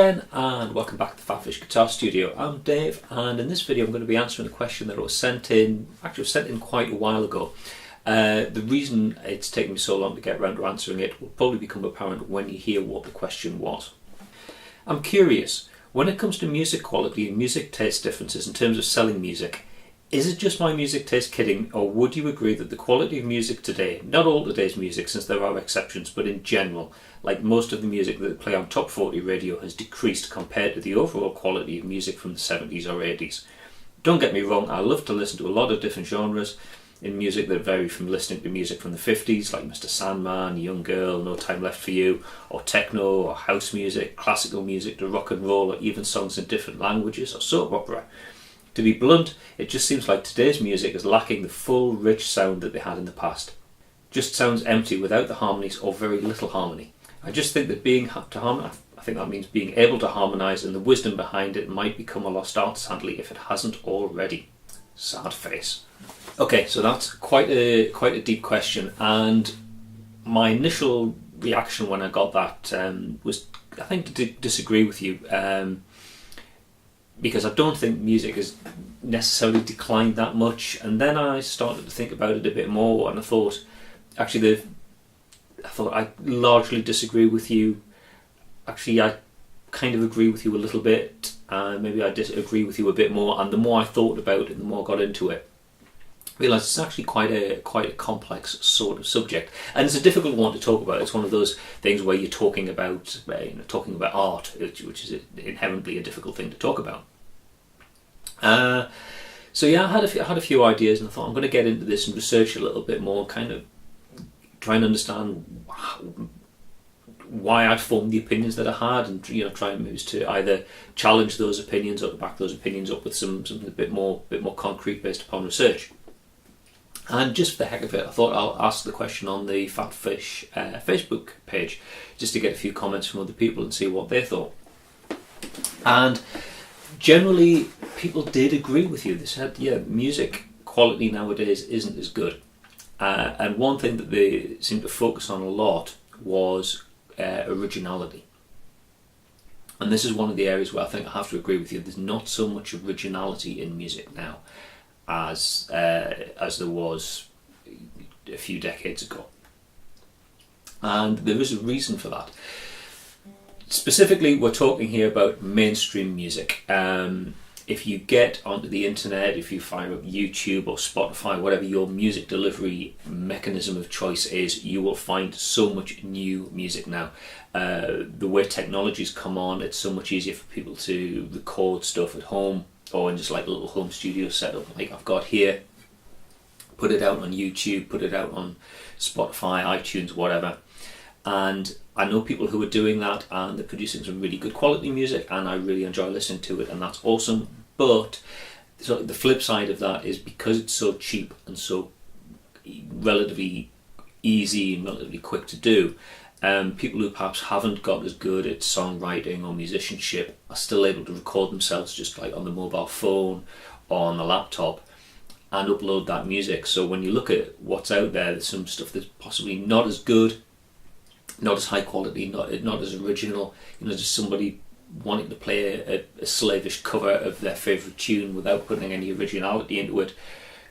again, and welcome back to the PhatPhish Guitar Studio. I'm Dave, and in this video I'm going to be answering a question that was sent in quite a while ago. The reason it's taken me so long to get around to answering it will probably become apparent when you hear what the question was. I'm curious, when it comes to music quality and music taste differences in terms of selling music, is it just my music taste kidding, or would you agree that the quality of music today, not all today's music since there are exceptions, but in general, like most of the music that they play on top 40 radio, has decreased compared to the overall quality of music from the 70s or 80s? Don't get me wrong, I love to listen to a lot of different genres in music that vary from listening to music from the 50s, like Mr. Sandman, Young Girl, No Time Left for You, or techno, or house music, classical music to rock and roll, or even songs in different languages, or soap opera. To be blunt, it just seems like today's music is lacking the full, rich sound that they had in the past. Just sounds empty without the harmonies or very little harmony. I just think that I think that means being able to harmonise, and the wisdom behind it might become a lost art, sadly, if it hasn't already. Sad face. Okay, so that's quite a deep question, and my initial reaction when I got that was, I think, to disagree with you. Because I don't think music has necessarily declined that much, and then I started to think about it a bit more, and I thought I largely disagree with you. Actually, I kind of agree with you a little bit, and maybe I disagree with you a bit more. And the more I thought about it, the more I got into it, I realised it's actually quite a complex sort of subject, and it's a difficult one to talk about. It's one of those things where you're talking about art, which is inherently a difficult thing to talk about. So yeah, I had a few ideas, and I thought I'm going to get into this and research a little bit more, kind of try and understand why I'd formed the opinions that I had, and try and move to either challenge those opinions or to back those opinions up with something a bit more concrete based upon research. And just for the heck of it, I thought I'll ask the question on the PhatPhish Facebook page, just to get a few comments from other people and see what they thought. And generally, people did agree with you. They said, yeah, music quality nowadays isn't as good. And one thing that they seemed to focus on a lot was originality. And this is one of the areas where I think I have to agree with you. There's not so much originality in music now as there was a few decades ago, and there is a reason for that. Specifically, we're talking here about mainstream music. If you get onto the internet, if you fire up YouTube or Spotify, whatever your music delivery mechanism of choice is, you will find so much new music now. The way technology's come on, it's so much easier for people to record stuff at home, or in just like a little home studio setup like I've got here, put it out on YouTube, put it out on Spotify, iTunes, whatever. And I know people who are doing that, and they're producing some really good quality music, and I really enjoy listening to it, and that's awesome. But so the flip side of that is, because it's so cheap and so relatively easy and relatively quick to do, people who perhaps haven't got as good at songwriting or musicianship are still able to record themselves just like on the mobile phone or on the laptop and upload that music. So when you look at what's out there, there's some stuff that's possibly not as good, not as high quality, not as original. Just somebody wanting to play a slavish cover of their favourite tune without putting any originality into it.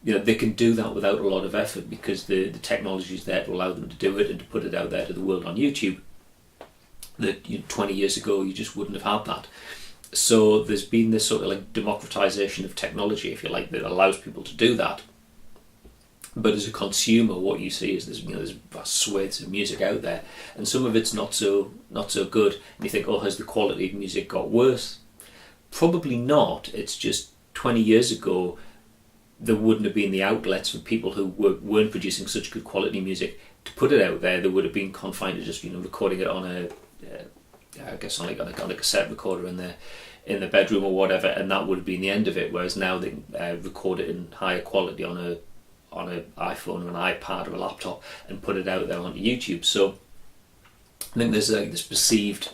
They can do that without a lot of effort, because the technology is there to allow them to do it and to put it out there to the world on YouTube. That 20 years ago you just wouldn't have had that. So there's been this sort of like democratization of technology, if you like, that allows people to do that. But as a consumer, what you see is there's vast swathes of music out there, and some of it's not so good. And you think, oh, has the quality of music got worse? Probably not. It's just 20 years ago, there wouldn't have been the outlets for people who weren't producing such good quality music to put it out there. They would have been confined to just recording it on a cassette recorder in the bedroom or whatever, and that would have been the end of it. Whereas now they record it in higher quality on an iPhone or an iPad or a laptop and put it out there onto YouTube. So I think there's this perceived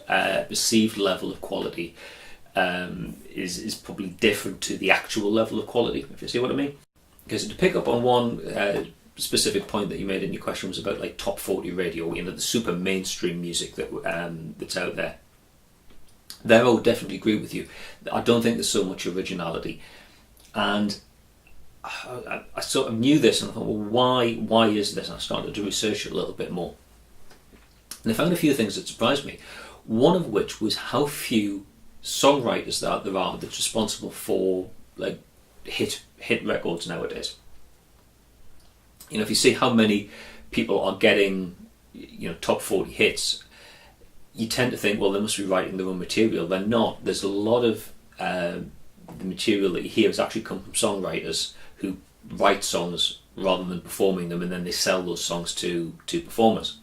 level of quality is probably different to the actual level of quality, if you see what I mean. Because to pick up on one specific point that you made in your question was about like top 40 radio, the super mainstream music that that's out there. There I would definitely agree with you. I don't think there's so much originality. And I sort of knew this and I thought, well, why is this? And I started to research it a little bit more. And I found a few things that surprised me. One of which was how few songwriters there are that's responsible for like hit records nowadays. You know, if you see how many people are getting, you know, top 40 hits, you tend to think, well, they must be writing their own material. They're not. There's a lot of the material that you hear has actually come from songwriters who write songs rather than performing them, and then they sell those songs to performers.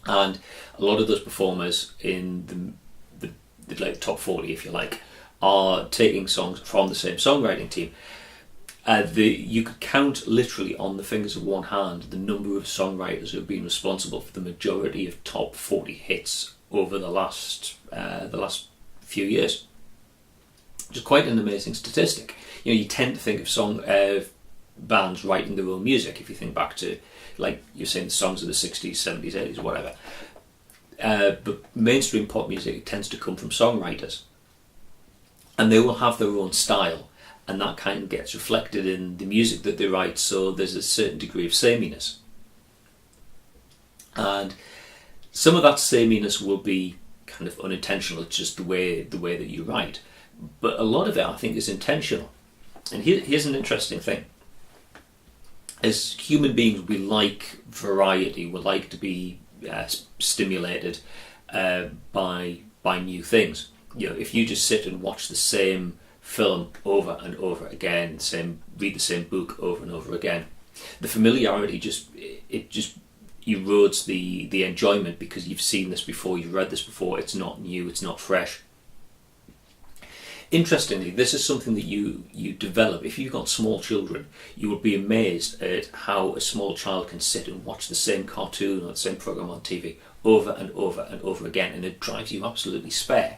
And a lot of those performers in the like top 40, if you like, are taking songs from the same songwriting team. You could count literally on the fingers of one hand the number of songwriters who have been responsible for the majority of top 40 hits over the last few years, which is quite an amazing statistic. You know, you tend to think of bands writing their own music. If you think back to, like you're saying, the songs of the 60s, 70s, 80s, whatever. But mainstream pop music tends to come from songwriters, and they will have their own style. And that kind of gets reflected in the music that they write, so there's a certain degree of sameness. And some of that sameness will be kind of unintentional, it's just the way that you write. But a lot of it, I think, is intentional. And here's an interesting thing. As human beings, we like variety, we like to be stimulated by new things. You know, if you just sit and watch the same film over and over again, read the same book over and over again, the familiarity just erodes the enjoyment, because you've seen this before, you've read this before, it's not new, it's not fresh. Interestingly, this is something that you develop. If you've got small children, you will be amazed at how a small child can sit and watch the same cartoon or the same program on TV over and over and over again, and it drives you absolutely spare.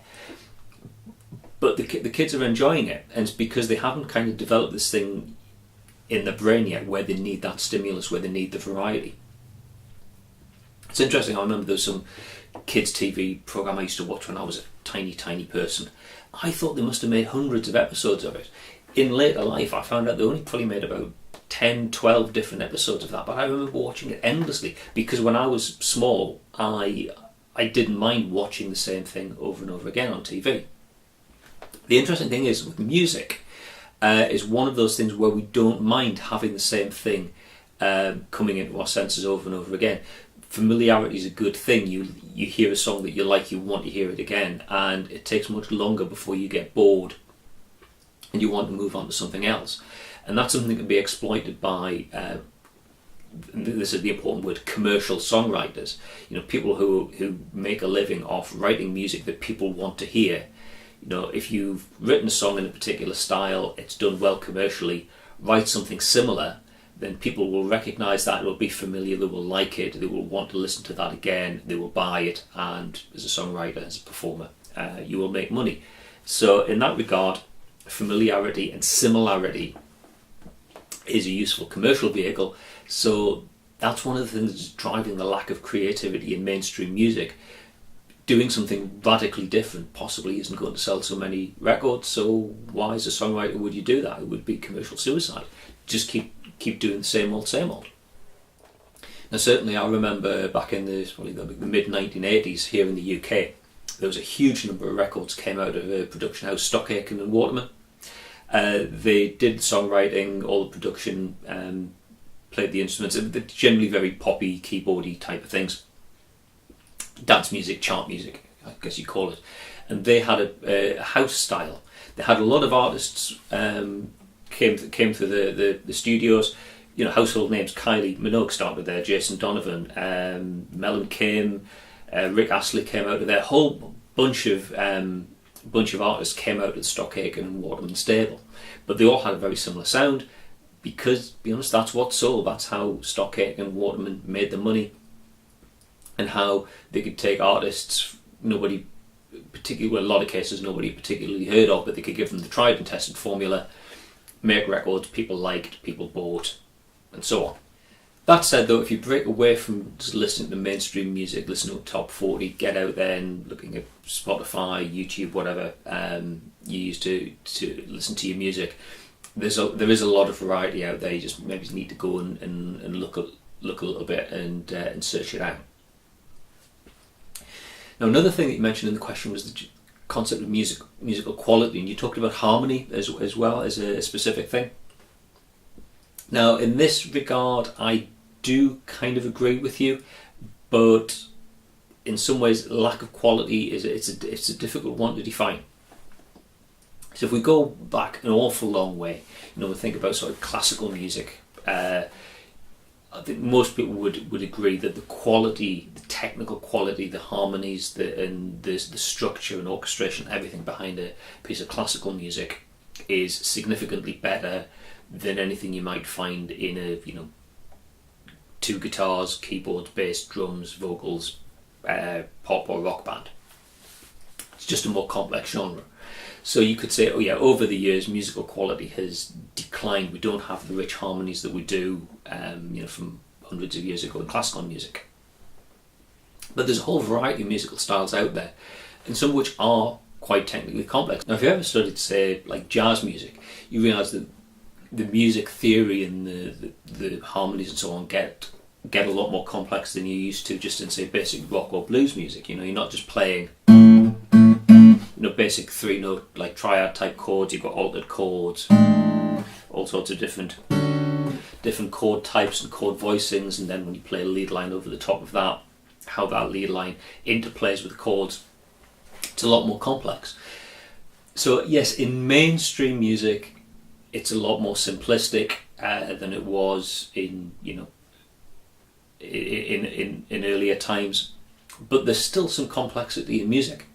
But the kids are enjoying it, and it's because they haven't kind of developed this thing in their brain yet where they need that stimulus, where they need the variety. It's interesting, I remember there was some kids' TV program I used to watch when I was a tiny person. I thought they must have made hundreds of episodes of it. In later life, I found out they only probably made about 10, 12 different episodes of that, but I remember watching it endlessly, because when I was small, I didn't mind watching the same thing over and over again on TV. The interesting thing is, with music, is one of those things where we don't mind having the same thing coming into our senses over and over again. Familiarity is a good thing. You hear a song that you like, you want to hear it again, and it takes much longer before you get bored and you want to move on to something else. And that's something that can be exploited by, this is the important word, commercial songwriters. You know, people who make a living off writing music that people want to hear. You know, if you've written a song in a particular style, it's done well commercially, write something similar, then people will recognise that, it will be familiar, they will like it, they will want to listen to that again, they will buy it, and as a songwriter, as a performer, you will make money. So in that regard, familiarity and similarity is a useful commercial vehicle. So that's one of the things that's driving the lack of creativity in mainstream music. Doing something radically different possibly isn't going to sell so many records, so why as a songwriter would you do that? It would be commercial suicide. Just keep doing the same old. Now certainly I remember back in the mid-1980s here in the UK, there was a huge number of records came out of a production house, Stock Aitken and Waterman. They did the songwriting, all the production, played the instruments. They're generally very poppy, keyboardy type of things. Dance music, chart music, I guess you call it. And they had a house style. They had a lot of artists came through the studios. You know, household names: Kylie Minogue started there, Jason Donovan, Melon came, Rick Astley came out of there. A whole bunch of artists came out of the Stock Aitken and Waterman stable, but they all had a very similar sound, because, to be honest, that's what sold. That's how Stock Aitken and Waterman made their money, and how they could take artists nobody particularly, well, in a lot of cases nobody particularly heard of, but they could give them the tried and tested formula, make records people liked, people bought, and so on. That said, though, if you break away from just listening to mainstream music, listening to top 40, get out there and looking at Spotify, YouTube, whatever you use to listen to your music, there is a lot of variety out there. You just maybe need to go and look a little bit and search it out. Now, another thing that you mentioned in the question was the concept of musical quality, and you talked about harmony as well as a specific thing. Now, in this regard, I do kind of agree with you, but in some ways, lack of quality it's a difficult one to define. So if we go back an awful long way, we think about sort of classical music. I think most people would agree that the quality, the technical quality, the harmonies, and the structure and orchestration, everything behind a piece of classical music is significantly better than anything you might find in a two guitars, keyboards, bass, drums, vocals, pop or rock band. It's just a more complex genre. So you could say, over the years, musical quality has declined. We don't have the rich harmonies that we do, from hundreds of years ago in classical music. But there's a whole variety of musical styles out there, and some of which are quite technically complex. Now, if you ever studied, say, like jazz music, you realise that the music theory and the harmonies and so on get a lot more complex than you're used to just in, say, basic rock or blues music. You're not just playing basic 3-note like triad type chords. You've got altered chords, all sorts of different chord types and chord voicings, and then when you play a lead line over the top of that, how that lead line interplays with the chords, it's a lot more complex. So yes, in mainstream music it's a lot more simplistic than it was in earlier times, but there's still some complexity in music.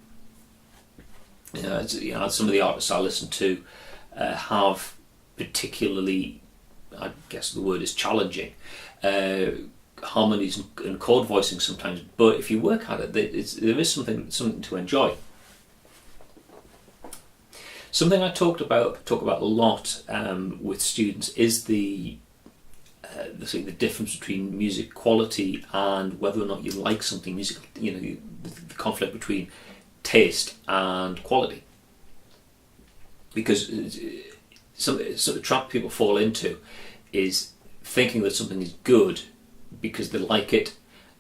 Some of the artists I listen to have particularly, I guess the word is challenging, harmonies and chord voicing sometimes. But if you work at it, there is something to enjoy. Something I talk about a lot with students is the difference between music quality and whether or not you like something music. The conflict between taste and quality, because the trap people fall into is thinking that something is good because they like it,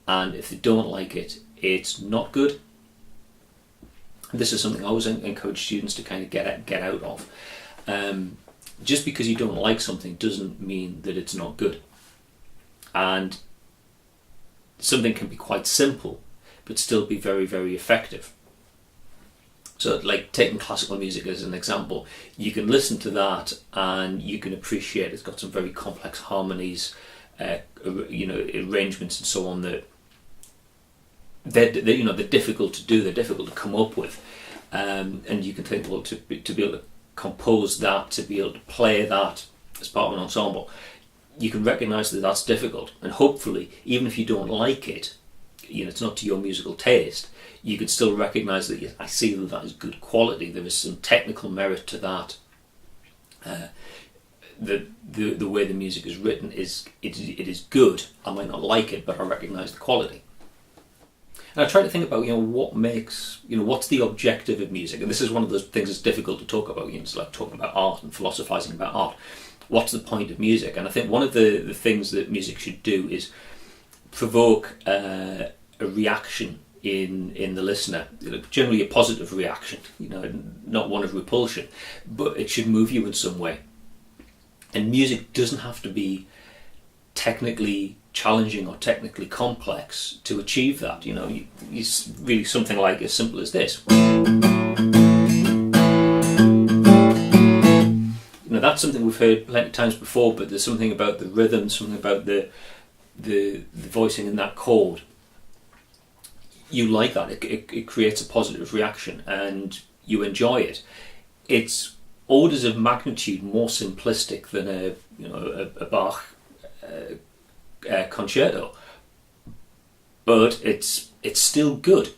and if they don't like it, it's not good. This is something I always encourage students to kind of get out of. Just because you don't like something doesn't mean that it's not good, and something can be quite simple but still be very, very effective. So, like taking classical music as an example, you can listen to that and you can appreciate it's got some very complex harmonies, arrangements and so on that they're difficult to do, they're difficult to come up with, and you can think, well, to be able to compose that, to be able to play that as part of an ensemble, you can recognise that that's difficult, and hopefully, even if you don't like it, it's not to your musical taste, you could still recognise that, yes, I see that is good quality, there is some technical merit to that. The way the music is written it is good. I might not like it, but I recognise the quality. And I try to think about what makes what's the objective of music, and this is one of those things that's difficult to talk about. It's like talking about art and philosophising about art. What's the point of music? And I think one of the things that music should do is provoke a reaction in the listener, generally a positive reaction, not one of repulsion, but it should move you in some way. And music doesn't have to be technically challenging or technically complex to achieve that. It's really something like as simple as this. That's something we've heard plenty of times before, but there's something about the rhythm, something about the voicing in that chord. You like that. It creates a positive reaction, and you enjoy it. It's orders of magnitude more simplistic than a Bach concerto, but it's still good.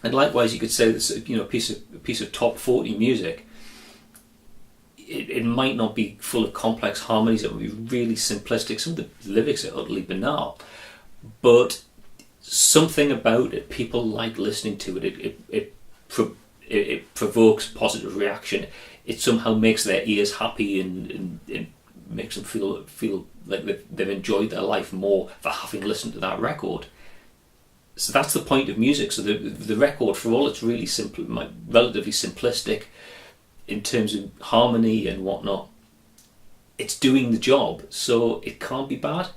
And likewise, you could say this, a piece of top 40 music. it might not be full of complex harmonies. It would be really simplistic. Some of the lyrics are utterly banal, but something about it, people like listening to it. It provokes positive reaction. It somehow makes their ears happy, and makes them feel like they've enjoyed their life more for having listened to that record. So that's the point of music. So the record, for all it's really simple, relatively simplistic in terms of harmony and whatnot, it's doing the job, so it can't be bad.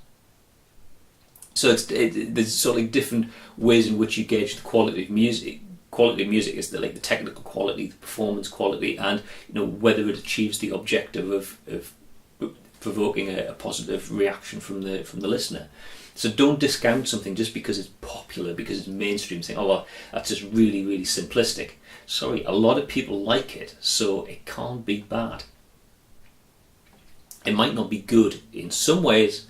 So there's sort of different ways in which you gauge the quality of music. Quality of music is the technical quality, the performance quality, and whether it achieves the objective of provoking a positive reaction from the listener. So don't discount something just because it's popular, because it's mainstream. Think, oh well, that's just really, really simplistic. Sorry, a lot of people like it, so it can't be bad. It might not be good in some ways,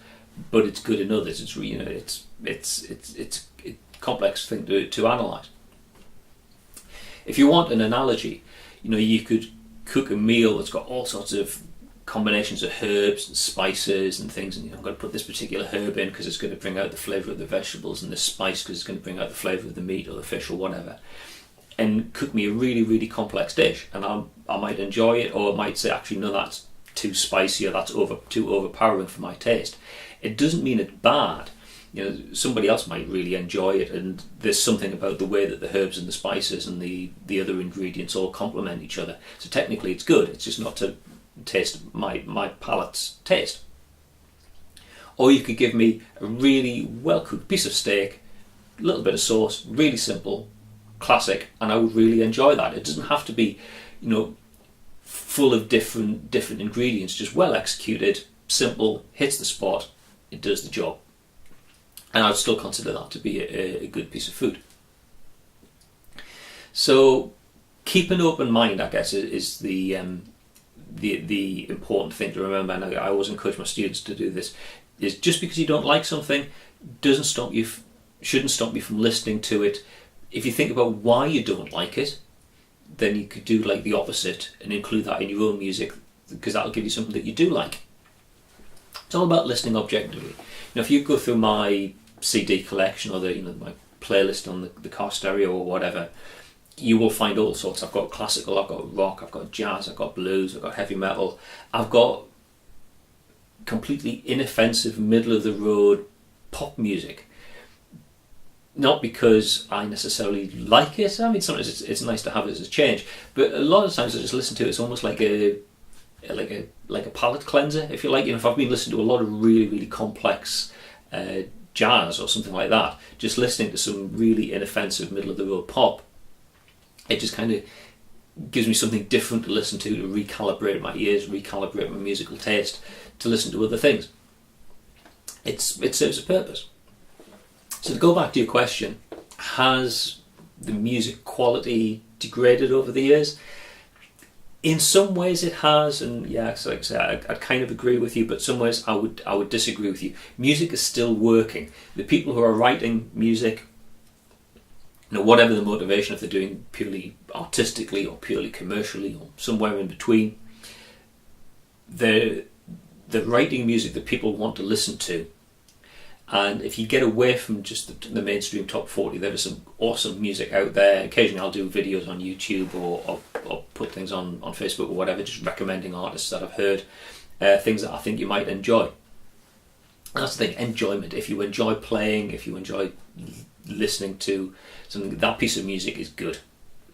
but it's good in others. It's a complex thing to analyse. If you want an analogy, you could cook a meal that's got all sorts of combinations of herbs and spices and things, and I'm going to put this particular herb in because it's going to bring out the flavour of the vegetables, and this spice because it's going to bring out the flavour of the meat or the fish or whatever, and cook me a really, really complex dish, and I might enjoy it, or it might say, actually no, that's too spicy, or that's too overpowering for my taste. It doesn't mean it's bad. Somebody else might really enjoy it, and there's something about the way that the herbs and the spices and the other ingredients all complement each other. So technically it's good, it's just not to taste my palate's taste. Or you could give me a really well cooked piece of steak, a little bit of sauce, really simple, classic, and I would really enjoy that. It doesn't have to be, full of different ingredients, just well executed, simple, hits the spot, it does the job. And I'd still consider that to be a good piece of food. So keep an open mind, I guess, is the important thing to remember. And I always encourage my students to do this. Is just because you don't like something shouldn't stop you from listening to it. If you think about why you don't like it, then you could do like the opposite and include that in your own music, because that'll give you something that you do like. It's all about listening objectively. If you go through my CD collection or my playlist on the car stereo or whatever, you will find all sorts. I've got classical, I've got rock, I've got jazz, I've got blues, I've got heavy metal, I've got completely inoffensive, middle of the road pop music. Not because I necessarily like it. I mean, sometimes it's nice to have it as a change, but a lot of times I just listen to it. It's almost like a palate cleanser, if you like. If I've been listening to a lot of really, really complex jazz or something like that, just listening to some really inoffensive middle of the road pop, it just kind of gives me something different to listen to recalibrate my ears, recalibrate my musical taste, to listen to other things. It serves a purpose. So to go back to your question, has the music quality degraded over the years? In some ways it has, and yeah, so like I say, I kind of agree with you, but some ways I would disagree with you. Music is still working. The people who are writing music, whatever the motivation, if they're doing purely artistically or purely commercially or somewhere in between, they're writing music that people want to listen to. And if you get away from just the mainstream top 40, there is some awesome music out there. Occasionally I'll do videos on YouTube or put things on Facebook or whatever, just recommending artists that I've heard, things that I think you might enjoy. And that's the thing, enjoyment. If you enjoy playing, if you enjoy listening to something, that piece of music is good.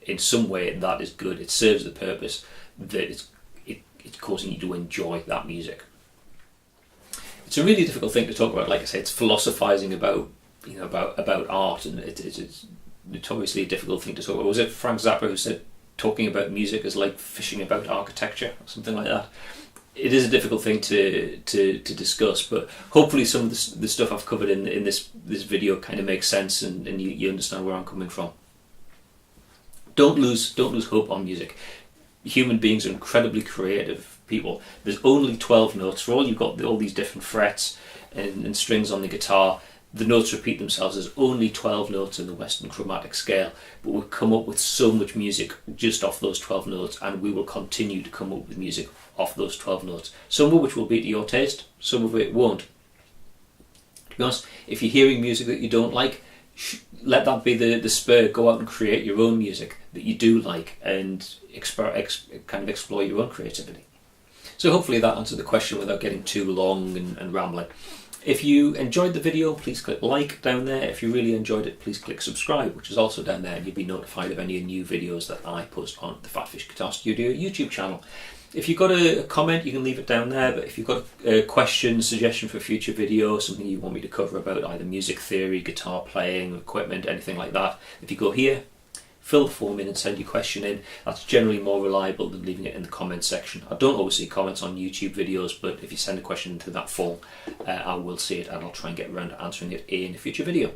In some way that is good. It serves the purpose that it's causing you to enjoy that music. It's a really difficult thing to talk about. Like I say, it's philosophizing about art, and it's notoriously a difficult thing to talk about. Was it Frank Zappa who said talking about music is like fishing about architecture or something like that? It is a difficult thing to discuss, but hopefully some of the stuff I've covered in this video kind of makes sense, and you understand where I'm coming from. Don't lose hope on music. Human beings are incredibly creative people. There's only 12 notes. For all you've got all these different frets and strings on the guitar, the notes repeat themselves. There's only 12 notes in the Western chromatic scale, but we've come up with so much music just off those 12 notes, and we will continue to come up with music off those 12 notes. Some of which will be to your taste, some of it won't. To be honest, if you're hearing music that you don't like, let that be the spur. Go out and create your own music that you do like, and kind of explore your own creativity. So hopefully that answered the question without getting too long and rambling. If you enjoyed the video, please click like down there. If you really enjoyed it, please click subscribe, which is also down there, and you'll be notified of any new videos that I post on the PhatPhish Guitar Studio YouTube channel. If you've got a comment, you can leave it down there, but if you've got a question, suggestion for future videos, something you want me to cover about either music theory, guitar playing, equipment, anything like that, if you go here, fill the form in and send your question in. That's generally more reliable than leaving it in the comments section. I don't always see comments on YouTube videos, but if you send a question into that form, I will see it, and I'll try and get around to answering it in a future video.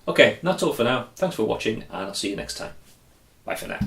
Okay, that's all for now. Thanks for watching, and I'll see you next time. Bye for now.